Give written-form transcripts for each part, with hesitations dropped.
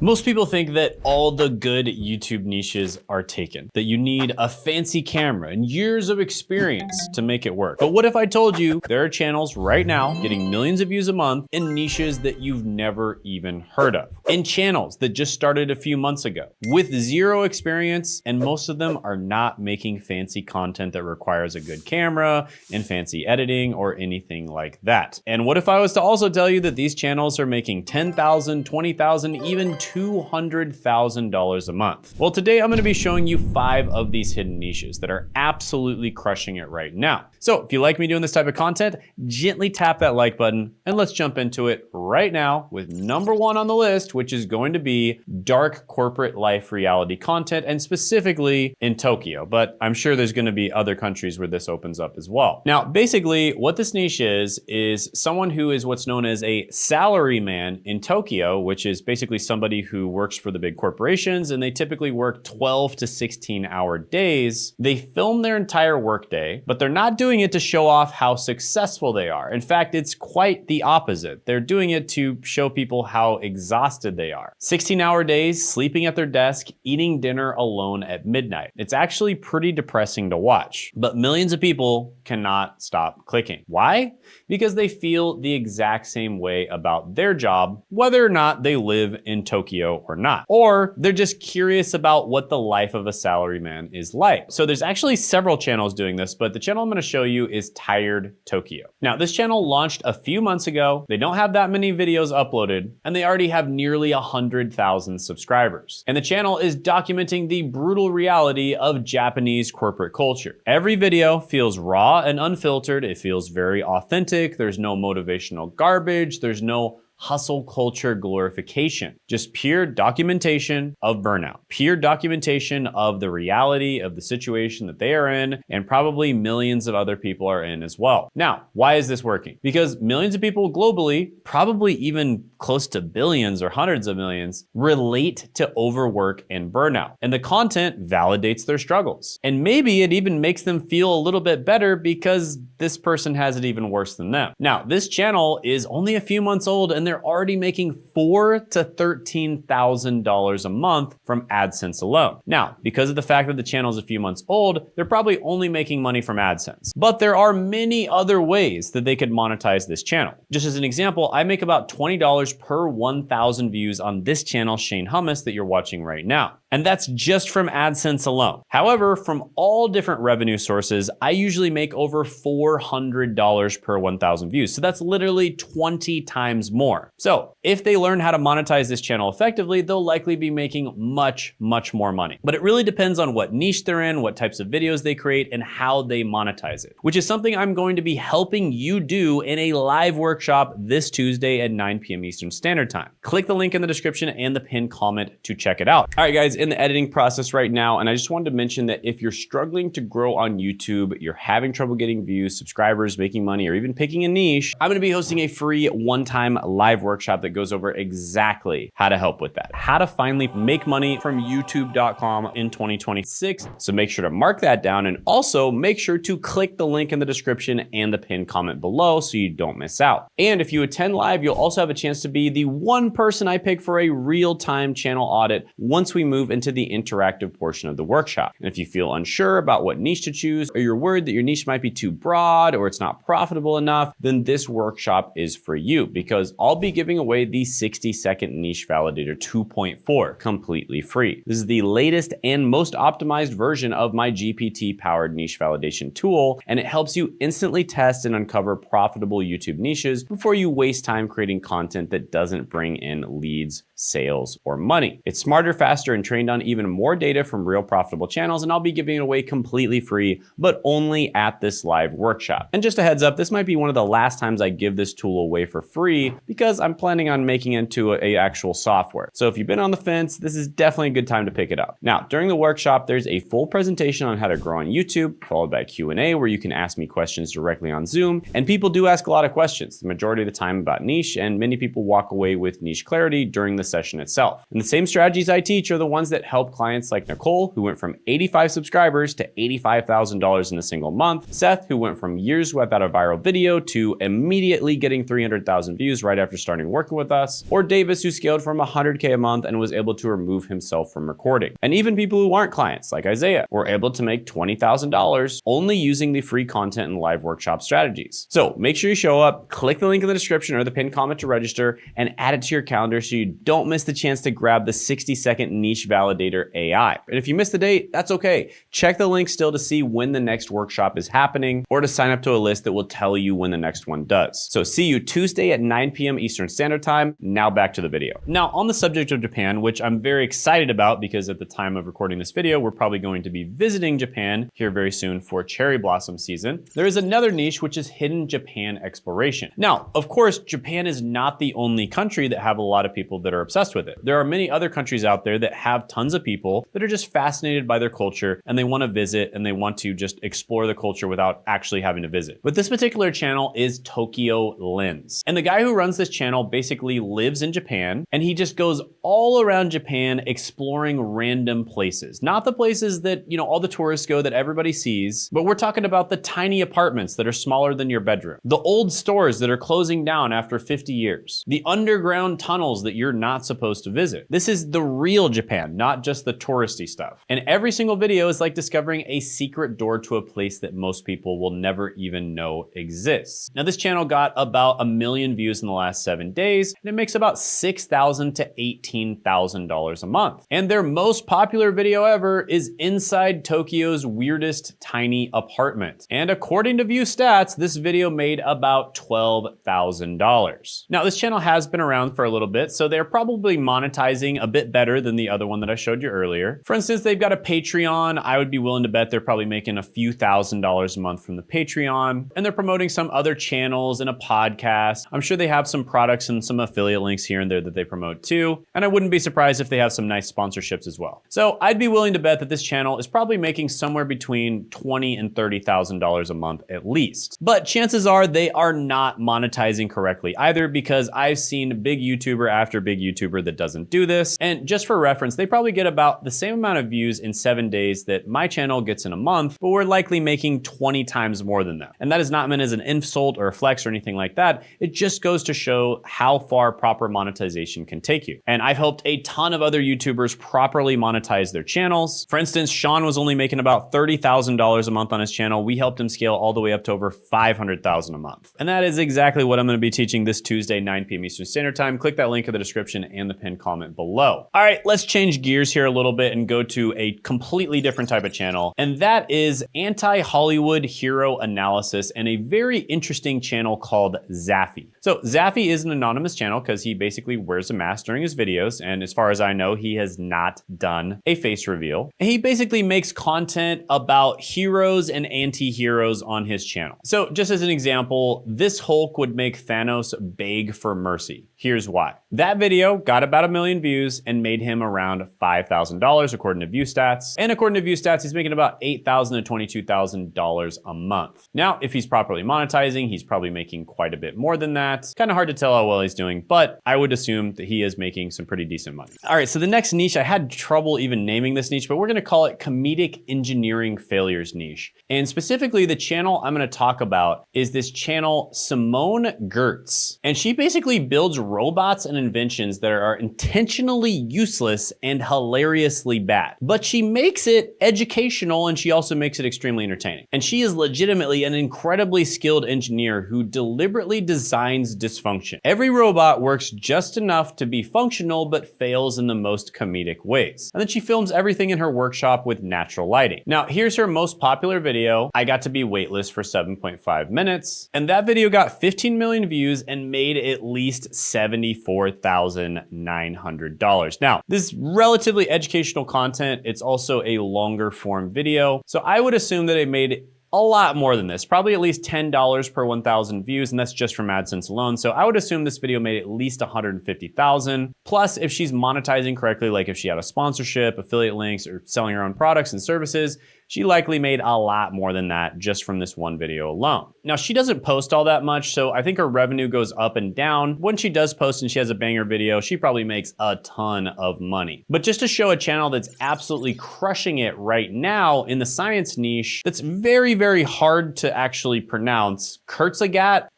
Most people think that all the good YouTube niches are taken, that you need a fancy camera and years of experience to make it work. But what if I told you there are channels right now getting millions of views a month in niches that you've never even heard of, in channels that just started a few months ago with zero experience, and most of them are not making fancy content that requires a good camera and fancy editing or anything like that. And what if I was to also tell you that these channels are making $10,000, $20,000, even $200,000 a month? Well, today I'm gonna be showing you 5 of these hidden niches that are absolutely crushing it right now. So if you like me doing this type of content, gently tap that like button and let's jump into it right now with number 1 on the list, which is going to be dark corporate life reality content, and specifically in Tokyo, but I'm sure there's gonna be other countries where this opens up as well. Now, basically what this niche is someone who is what's known as a salaryman in Tokyo, which is basically somebody who works for the big corporations, and they typically work 12 to 16-hour days. They film their entire workday, but they're not doing it to show off how successful they are. In fact, it's quite the opposite. They're doing it to show people how exhausted they are. 16-hour days, sleeping at their desk, eating dinner alone at midnight. It's actually pretty depressing to watch, but millions of people cannot stop clicking. Why? Because they feel the exact same way about their job, whether or not they live in Tokyo or not. Or they're just curious about what the life of a salaryman is like. So there's actually several channels doing this, but the channel I'm gonna show you is Tired Tokyo. Now, this channel launched a few months ago. They don't have that many videos uploaded, and they already have nearly 100,000 subscribers. And the channel is documenting the brutal reality of Japanese corporate culture. Every video feels raw and unfiltered. It feels very authentic. There's no motivational garbage. There's no hustle culture glorification, just pure documentation of burnout, pure documentation of the reality of the situation that they are in, and probably millions of other people are in as well. Now, why is this working? Because millions of people globally, probably even close to billions or hundreds of millions, relate to overwork and burnout. And the content validates their struggles. And maybe it even makes them feel a little bit better because this person has it even worse than them. Now, this channel is only a few months old, and they're already making $4,000 to $13,000 a month from AdSense alone. Now, because of the fact that the channel is a few months old, they're probably only making money from AdSense. But there are many other ways that they could monetize this channel. Just as an example, I make about $20 per 1,000 views on this channel, Shane Hummus, that you're watching right now. And that's just from AdSense alone. However, from all different revenue sources, I usually make over $400 per 1,000 views. So that's literally 20 times more. So if they learn how to monetize this channel effectively, they'll likely be making much, much more money. But it really depends on what niche they're in, what types of videos they create, and how they monetize it, which is something I'm going to be helping you do in a live workshop this Tuesday at 9 p.m. Eastern Standard Time. Click the link in the description and the pinned comment to check it out. All right, guys, in the editing process right now, and I just wanted to mention that if you're struggling to grow on YouTube, you're having trouble getting views, subscribers, making money, or even picking a niche, I'm gonna be hosting a free one-time live workshop that goes over exactly how to help with that, how to finally make money from youtube.com in 2026. So make sure to mark that down, and also make sure to click the link in the description and the pinned comment below so you don't miss out. And if you attend live, you'll also have a chance to be the one person I pick for a real-time channel audit once we move into the interactive portion of the workshop. And if you feel unsure about what niche to choose, or you're worried that your niche might be too broad or it's not profitable enough, then this workshop is for you, because I'll be giving away the 60-second niche validator 2.4 completely free. This is the latest and most optimized version of my GPT-powered niche validation tool, and it helps you instantly test and uncover profitable YouTube niches before you waste time creating content that doesn't bring in leads, sales, or money. It's smarter, faster, and trained on even more data from real profitable channels, and I'll be giving it away completely free, but only at this live workshop. And just a heads up, this might be one of the last times I give this tool away for free, because I'm planning on making it into a actual software. So if you've been on the fence, this is definitely a good time to pick it up. Now, during the workshop, there's a full presentation on how to grow on YouTube, followed by Q&A, where you can ask me questions directly on Zoom. And people do ask a lot of questions, the majority of the time about niche, and many people walk away with niche clarity during the session itself. And the same strategies I teach are the ones that help clients like Nicole, who went from 85 subscribers to $85,000 in a single month, Seth, who went from years without a viral video to immediately getting 300,000 views right after starting working with us, or Davis, who scaled from 100K a month and was able to remove himself from recording. And even people who aren't clients, like Isaiah, were able to make $20,000 only using the free content and live workshop strategies. So make sure you show up, click the link in the description or the pinned comment to register, and add it to your calendar so you don't miss the chance to grab the 60-second niche validator AI. And if you missed the date, that's okay. Check the link still to see when the next workshop is happening or to sign up to a list that will tell you when the next one does. So see you Tuesday at 9 p.m. Eastern Standard Time. Now back to the video. Now, on the subject of Japan, which I'm very excited about because at the time of recording this video, we're probably going to be visiting Japan here very soon for cherry blossom season. There is another niche, which is hidden Japan exploration. Now, of course, Japan is not the only country that have a lot of people that are obsessed with it. There are many other countries out there that have tons of people that are just fascinated by their culture and they want to visit and they want to just explore the culture without actually having to visit. But this particular channel is Tokyo Lens. And the guy who runs this channel basically lives in Japan and he just goes all around Japan exploring random places. Not the places that, all the tourists go that everybody sees, but we're talking about the tiny apartments that are smaller than your bedroom, the old stores that are closing down after 50 years, the underground tunnels that you're not supposed to visit. This is the real Japan, not just the touristy stuff. And every single video is like discovering a secret door to a place that most people will never even know exists. Now, this channel got about 1 million views in the last 7 days, and it makes about $6,000 to $18,000 a month. And their most popular video ever is inside Tokyo's weirdest tiny apartment. And according to View Stats, this video made about $12,000. Now, this channel has been around for a little bit, so they're probably monetizing a bit better than the other one that I showed you earlier. For instance, they've got a Patreon. I would be willing to bet they're probably making a few $1,000s a month from the Patreon. And they're promoting some other channels and a podcast. I'm sure they have some products and some affiliate links here and there that they promote too. And I wouldn't be surprised if they have some nice sponsorships as well. So I'd be willing to bet that this channel is probably making somewhere between $20,000 and $30,000 a month at least. But chances are they are not monetizing correctly either, because I've seen big YouTuber after big YouTuber that doesn't do this. And just for reference, they probably get about the same amount of views in 7 days that my channel gets in a month, but we're likely making 20 times more than them. And that is not meant as an insult or a flex or anything like that. It just goes to show how far proper monetization can take you. And I've helped a ton of other YouTubers properly monetize their channels. For instance, Sean was only making about $30,000 a month on his channel. We helped him scale all the way up to over $500,000 a month. And that is exactly what I'm going to be teaching this Tuesday, 9 p.m. Eastern Standard Time. Click that link in the description and the pinned comment below. All right, let's change gears here a little bit and go to a completely different type of channel. And that is anti-Hollywood hero analysis and a very interesting channel called Zaffy. So Zaffy is an anonymous channel because he basically wears a mask during his videos. And as far as I know, he has not done a face reveal. And he basically makes content about heroes and anti-heroes on his channel. So just as an example, this Hulk would make Thanos beg for mercy. Here's why. That video got about 1 million views and made him around $5,000 according to View Stats. And according to View Stats, he's making about $8,000 to $22,000 a month. Now, if he's properly monetizing, he's probably making quite a bit more than that. Kind of hard to tell how well he's doing, but I would assume that he is making some pretty decent money. All right, so the next niche, I had trouble even naming this niche, but we're gonna call it Comedic Engineering Failures niche. And specifically, the channel I'm gonna talk about is this channel, Simone Gertz. And she basically builds robots and inventions that are intentionally useless and hilariously bad. But she makes it educational and she also makes it extremely entertaining. And she is legitimately an incredibly skilled engineer who deliberately designs dysfunction. Every robot works just enough to be functional but fails in the most comedic ways. And then she films everything in her workshop with natural lighting. Now, here's her most popular video, I Got to Be Weightless for 7.5 minutes. And that video got 15 million views and made at least $74,900. Now, this is relatively educational content. It's also a longer form video. So I would assume that it made a lot more than this, probably at least $10 per 1,000 views, and that's just from AdSense alone. So I would assume this video made at least 150,000. Plus, if she's monetizing correctly, like if she had a sponsorship, affiliate links, or selling her own products and services, she likely made a lot more than that just from this one video alone. Now, she doesn't post all that much, so I think her revenue goes up and down. When she does post and she has a banger video, she probably makes a ton of money. But just to show a channel that's absolutely crushing it right now in the science niche, that's very, very hard to actually pronounce, Kurtzagat,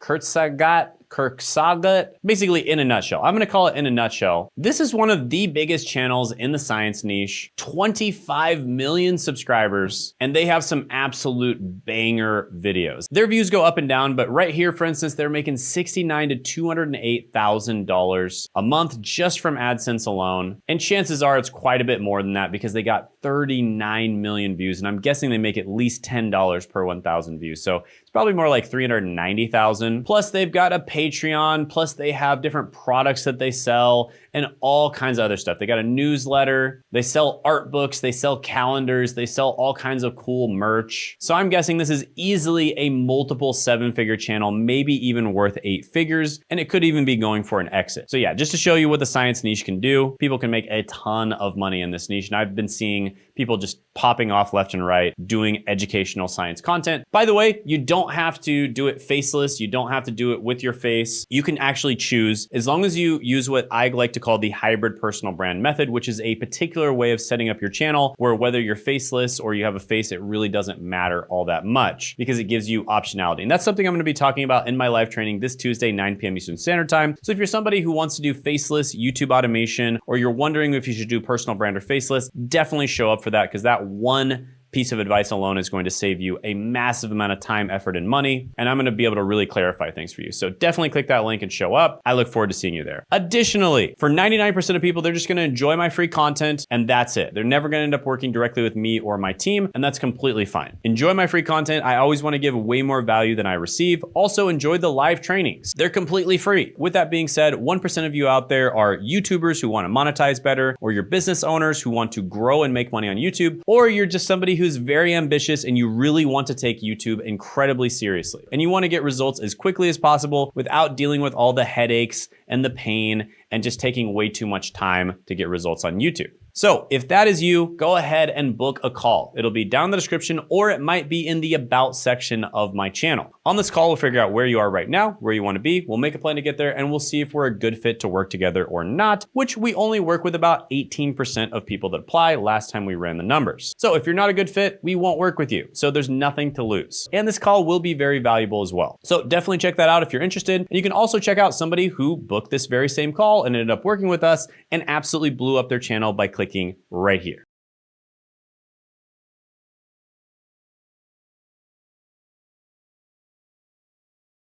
basically in a nutshell. I'm gonna call it in a nutshell. This is one of the biggest channels in the science niche, 25 million subscribers, and they have some absolute banger videos. Their views go up and down, but right here, for instance, they're making $69,000 to $208,000 a month just from AdSense alone. And chances are it's quite a bit more than that because they got 39 million views, and I'm guessing they make at least $10 per 1,000 views. So it's probably more like 390,000. Plus they've got a Patreon, plus they have different products that they sell and all kinds of other stuff. They got a newsletter, they sell art books, they sell calendars, they sell all kinds of cool merch. So I'm guessing this is easily a multiple 7-figure channel, maybe even worth 8 figures, and it could even be going for an exit. So yeah, just to show you what the science niche can do, people can make a ton of money in this niche, and I've been seeing people just popping off left and right doing educational science content. By the way, you don't have to do it faceless, you don't have to do it with your face. You can actually choose, as long as you use what I like to call the hybrid personal brand method, which is a particular way of setting up your channel where whether you're faceless or you have a face, it really doesn't matter all that much because it gives you optionality. And that's something I'm gonna be talking about in my live training this Tuesday, 9 p.m. Eastern Standard Time. So if you're somebody who wants to do faceless YouTube automation, or you're wondering if you should do personal brand or faceless, definitely show up for that because that one piece of advice alone is going to save you a massive amount of time, effort, and money. And I'm gonna be able to really clarify things for you. So definitely click that link and show up. I look forward to seeing you there. Additionally, for 99% of people, they're just gonna enjoy my free content and that's it. They're never gonna end up working directly with me or my team, and that's completely fine. Enjoy my free content. I always wanna give way more value than I receive. Also enjoy the live trainings. They're completely free. With that being said, 1% of you out there are YouTubers who wanna monetize better, or you're business owners who want to grow and make money on YouTube, or you're just somebody who's very ambitious and you really want to take YouTube incredibly seriously. And you want to get results as quickly as possible without dealing with all the headaches and the pain and just taking way too much time to get results on YouTube. So if that is you, go ahead and book a call. It'll be down in the description, or it might be in the about section of my channel. On this call, we'll figure out where you are right now, where you want to be. We'll make a plan to get there, and we'll see if we're a good fit to work together or not, which we only work with about 18% of people that apply last time we ran the numbers. So if you're not a good fit, we won't work with you. So there's nothing to lose. And this call will be very valuable as well. So definitely check that out if you're interested. And you can also check out somebody who booked this very same call and ended up working with us and absolutely blew up their channel by clicking right here.